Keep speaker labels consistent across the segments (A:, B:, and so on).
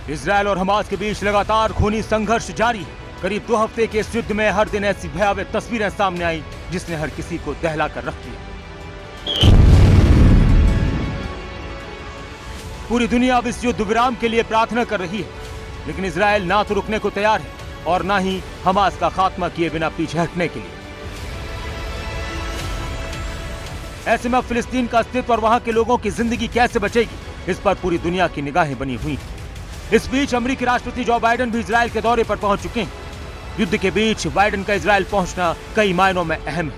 A: Israel और Hamas के बीच लगातार खूनी संघर्ष जारी है। करीब 2 हफ्ते के इस युद्ध में हर दिन ऐसी भयावह तस्वीरें सामने आई जिसने हर किसी को दहला कर रख दिया। पूरी दुनिया अब इस युद्ध विराम के लिए प्रार्थना कर रही है, लेकिन इजरायल ना तो रुकने को तैयार है और ना ही हमास का खात्मा किए बिना पीछे हटने के लिए। ऐसे में अब फिलिस्तीन का अस्तित्व और वहां के लोगों की जिंदगी कैसे बचेगी, इस पर पूरी दुनिया की निगाहें बनी हुई हैं। इस बीच अमेरिकी राष्ट्रपति जो बाइडेन भी इजरायल के दौरे पर पहुंच चुके हैं। युद्ध के बीच बाइडेन का इजरायल पहुंचना कई मायनों में अहम है।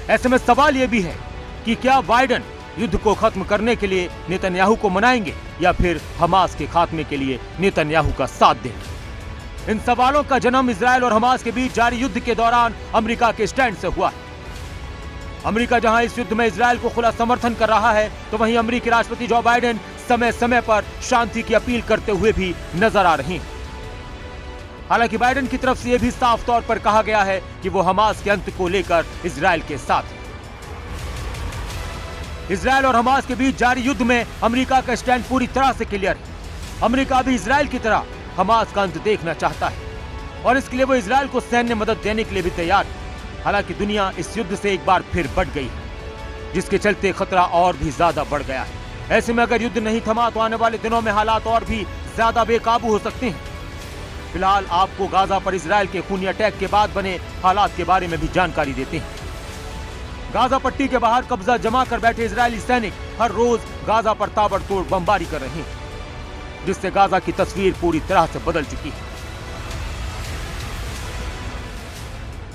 A: ऐसे में सवाल यह भी है कि क्या बाइडेन युद्ध को खत्म करने के लिए नेतन्याहू को मनाएंगे या फिर हमास के खात्मे के लिए नेतन्याहू का साथ देंगे। इन सवालों का जन्म इजरायल और हमास के बीच जारी युद्ध के दौरान अमेरिका के स्टैंड से हुआ है। अमेरिका जहां इस युद्ध में इजरायल को खुला समर्थन कर रहा है, तो वहीं अमेरिकी राष्ट्रपति जो बाइडेन समय समय पर शांति की अपील करते हुए भी नजर आ रहे हैं। हालांकि बाइडेन की तरफ से यह भी साफ तौर पर कहा गया है कि वो हमास के अंत को लेकर इजरायल के साथ है। इजरायल और हमास के बीच जारी युद्ध में अमेरिका का स्टैंड पूरी तरह से क्लियर है। अमेरिका भी इजरायल की तरह हमास का अंत देखना चाहता है और इसके लिए वो इजरायल को सैन्य मदद देने के लिए भी तैयार है। हालांकि दुनिया इस युद्ध से एक बार फिर बढ़ गई है, जिसके चलते खतरा और भी ज्यादा बढ़ गया है। ऐसे में अगर युद्ध नहीं थमा तो आने वाले दिनों में हालात और भी ज्यादा बेकाबू हो सकते हैं। फिलहाल आपको गाजा पर इजरायल के खूनी अटैक के बाद बने हालात के बारे में भी जानकारी देते हैं। गाजा पट्टी के बाहर कब्जा जमा कर बैठे इजरायली सैनिक हर रोज गाजा पर ताबड़तोड़ बमबारी कर रहे हैं, जिससे गाजा की तस्वीर पूरी तरह से बदल चुकी है।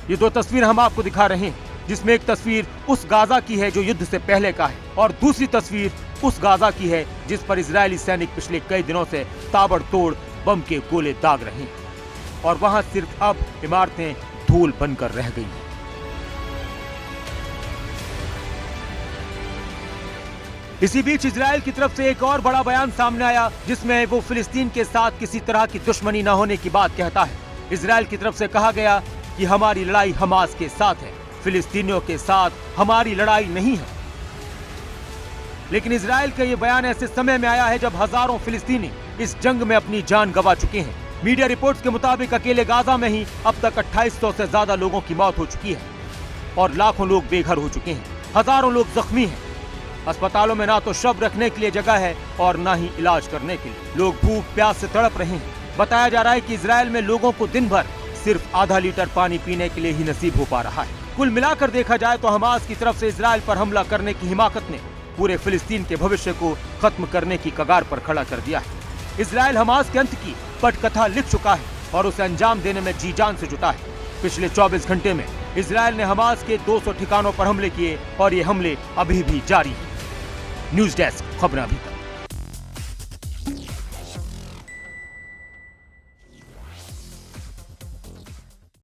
A: ये 2 तस्वीर हम आपको दिखा रहे हैं, जिसमें एक तस्वीर उस गाजा की है जो युद्ध से पहले का है और दूसरी तस्वीर उस गाजा की है जिस पर इजरायली सैनिक पिछले कई दिनों से ताबड़तोड़ बम के गोले दाग रहे हैं और वहां सिर्फ अब इमारतें धूल बनकर रह गई हैं। इसी बीच इजरायल की तरफ से एक और बड़ा बयान सामने आया, जिसमें वो फिलिस्तीन के साथ किसी तरह की दुश्मनी न होने की बात कहता है। इजरायल की तरफ से कहा गया कि हमारी लड़ाई हमास के साथ है, फिलिस्तीनियों के साथ हमारी लड़ाई नहीं है। लेकिन इजरायल का यह बयान ऐसे समय में आया है जब हजारों फिलिस्तीनी इस जंग में अपनी जान गंवा चुके हैं। मीडिया रिपोर्ट्स के मुताबिक अकेले गाजा में ही अब तक 2800 से ज्यादा लोगों की मौत हो चुकी है और लाखों लोग बेघर हो चुके हैं। हजारों लोग जख्मी हैं। अस्पतालों में ना तो शव रखने के लिए जगह है और ना ही इलाज करने के लिए। लोग भूख प्यास से तड़प रहे हैं। बताया जा रहा है कि इजरायल में लोगों को दिन भर सिर्फ आधा लीटर पानी पीने के लिए ही नसीब हो पा रहा है। कुल मिलाकर देखा जाए तो हमास की तरफ से इजरायल पर हमला करने की हिमाकत ने पूरे फिलिस्तीन के भविष्य को खत्म करने की कगार पर खड़ा कर दिया है। इजरायल हमास के अंत की पटकथा लिख चुका है और उसे अंजाम देने में जी जान से जुटा है। पिछले 24 घंटे में इजरायल ने हमास के 200 ठिकानों पर हमले किए और ये हमले अभी भी जारी हैं। न्यूज़ डेस्क, खबरें अभी तक।